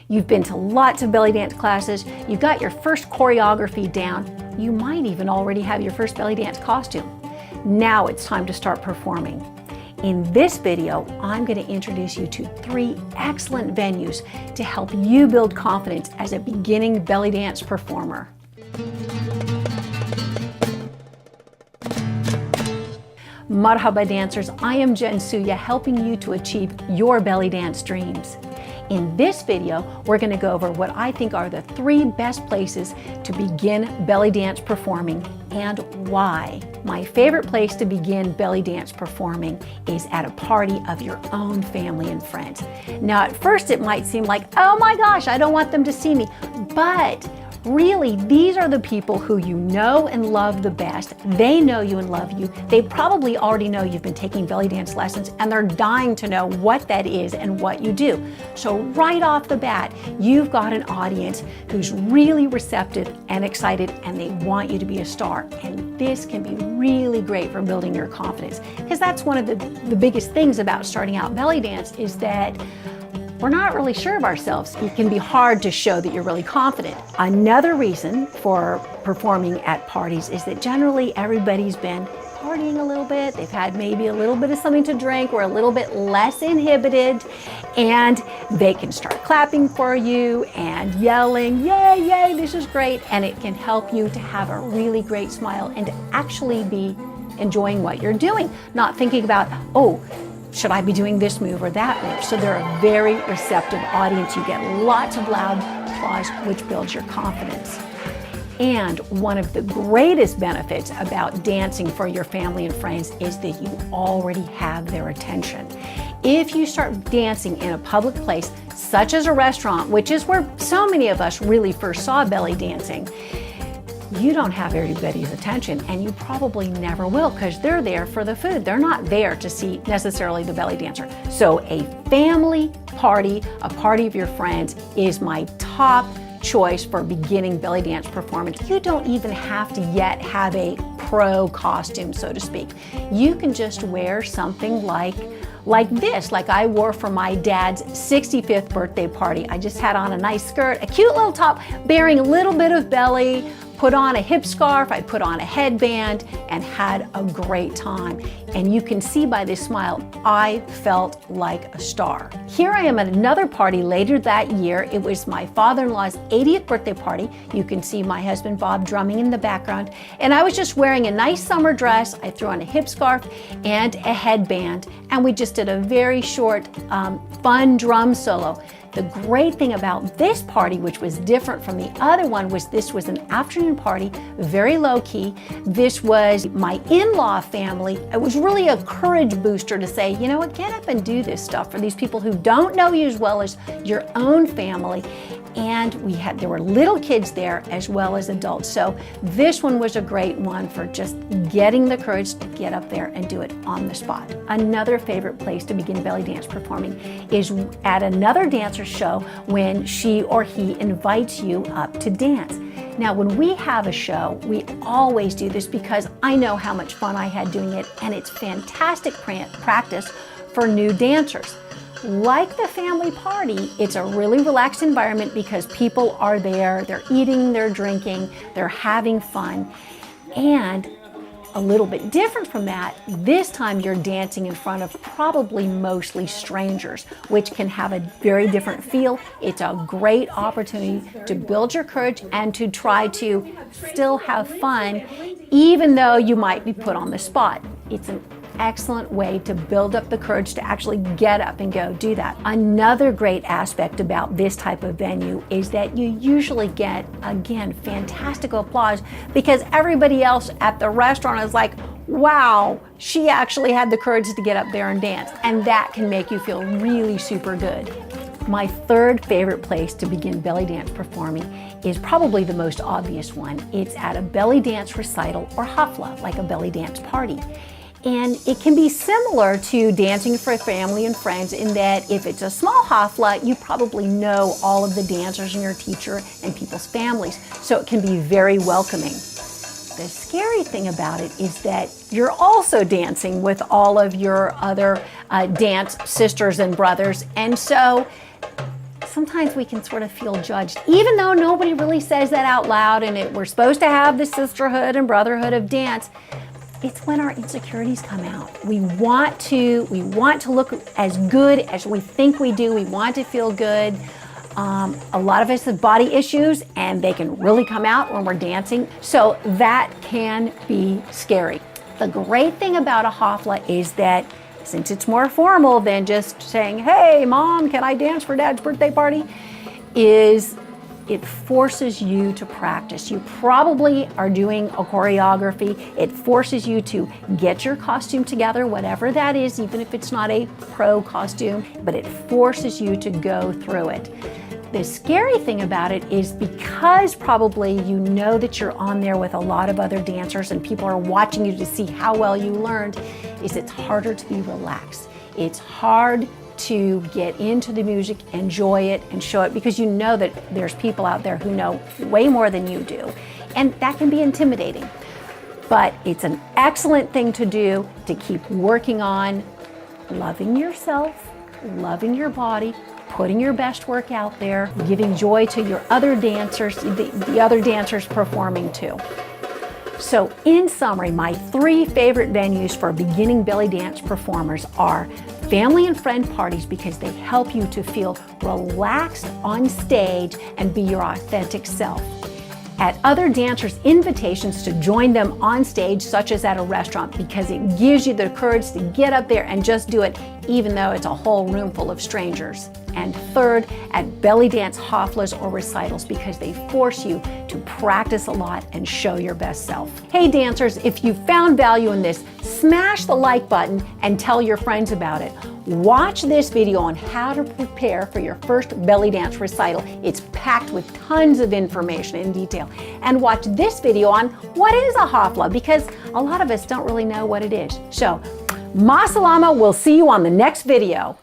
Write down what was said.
You've been to lots of belly dance classes. You've got your first choreography down. You might even already have your first belly dance costume. Now it's time to start performing. In this video, I'm going to introduce you to 3 excellent venues to help you build confidence as a beginning belly dance performer. Marhaba dancers, I am Jensuya, helping you to achieve your belly dance dreams. In this video, we're going to go over what I think are the 3 best places to begin belly dance performing and why. My favorite place to begin belly dance performing is at a party of your own family and friends. Now, at first it might seem like, oh my gosh, I don't want them to see me, but really, these are the people who you know and love the best. They know you and love you. They probably already know you've been taking belly dance lessons, and they're dying to know what that is and what you do. So right off the bat, you've got an audience who's really receptive and excited, and they want you to be a star. And this can be really great for building your confidence, because that's one of the biggest things about starting out belly dance is that we're not really sure of ourselves. It can be hard to show that you're really confident. Another reason for performing at parties is that generally everybody's been partying a little bit. They've had maybe a little bit of something to drink or a little bit less inhibited, and they can start clapping for you and yelling, yay, yay, this is great. And it can help you to have a really great smile and to actually be enjoying what you're doing, not thinking about, oh, should I be doing this move or that move? So they're a very receptive audience. You get lots of loud applause, which builds your confidence. And one of the greatest benefits about dancing for your family and friends is that you already have their attention. If you start dancing in a public place, such as a restaurant, which is where so many of us really first saw belly dancing, you don't have everybody's attention, and you probably never will, because they're there for the food. They're not there to see necessarily the belly dancer. So a family party, a party of your friends, is my top choice for beginning belly dance performance. You don't even have to yet have a pro costume, so to speak. You can just wear something like this, like I wore for my dad's 65th birthday party. I just had on a nice skirt, a cute little top bearing a little bit of belly, put on a hip scarf, I put on a headband, and had a great time. And you can see by this smile, I felt like a star. Here I am at another party later that year. It was my father-in-law's 80th birthday party. You can see my husband Bob drumming in the background. And I was just wearing a nice summer dress. I threw on a hip scarf and a headband. And we just did a very short, fun drum solo. The great thing about this party, which was different from the other one, was this was an afternoon party, very low key. This was my in-law family. It was really a courage booster to say, you know what, get up and do this stuff for these people who don't know you as well as your own family. And there were little kids there as well as adults. So this one was a great one for just getting the courage to get up there and do it on the spot. Another favorite place to begin belly dance performing is at another dancer's show when she or he invites you up to dance. Now, when we have a show, we always do this because I know how much fun I had doing it, and it's fantastic practice for new dancers. Like the family party, it's a really relaxed environment because people are there, they're eating, they're drinking, they're having fun. And a little bit different from that, this time you're dancing in front of probably mostly strangers, which can have a very different feel. It's a great opportunity to build your courage and to try to still have fun, even though you might be put on the spot. It's an excellent way to build up the courage to actually get up and go do that. Another great aspect about this type of venue is that you usually get, again, fantastic applause because everybody else at the restaurant is like, wow, she actually had the courage to get up there and dance. And that can make you feel really super good. My third favorite place to begin belly dance performing is probably the most obvious one. It's at a belly dance recital or hafla, like a belly dance party. And it can be similar to dancing for family and friends in that if it's a small hafla, you probably know all of the dancers and your teacher and people's families, so it can be very welcoming. The scary thing about it is that you're also dancing with all of your other dance sisters and brothers, and so sometimes we can sort of feel judged, even though nobody really says that out loud, and we're supposed to have the sisterhood and brotherhood of dance. It's when our insecurities come out. We want to look as good as we think we do. We want to feel good. A lot of us have body issues, and they can really come out when we're dancing. So that can be scary. The great thing about a hafla is that since it's more formal than just saying, hey, Mom, can I dance for Dad's birthday party? It forces you to practice. You probably are doing a choreography. It forces you to get your costume together, whatever that is, even if it's not a pro costume, but it forces you to go through it. The scary thing about it is because probably you know that you're on there with a lot of other dancers and people are watching you to see how well you learned, is it's harder to be relaxed. It's hard to get into the music, enjoy it, and show it, because you know that there's people out there who know way more than you do. And that can be intimidating. But it's an excellent thing to do to keep working on loving yourself, loving your body, putting your best work out there, giving joy to your other dancers, the other dancers performing too. So in summary, my 3 favorite venues for beginning belly dance performers are family and friend parties, because they help you to feel relaxed on stage and be your authentic self. At other dancers' invitations to join them on stage, such as at a restaurant, because it gives you the courage to get up there and just do it, even though it's a whole room full of strangers. And third, at belly dance haflas or recitals, because they force you to practice a lot and show your best self. Hey dancers, if you found value in this, smash the like button and tell your friends about it. Watch this video on how to prepare for your first belly dance recital. It's packed with tons of information and detail. And watch this video on what is a hafla, because a lot of us don't really know what it is. So, ma salama, we'll see you on the next video.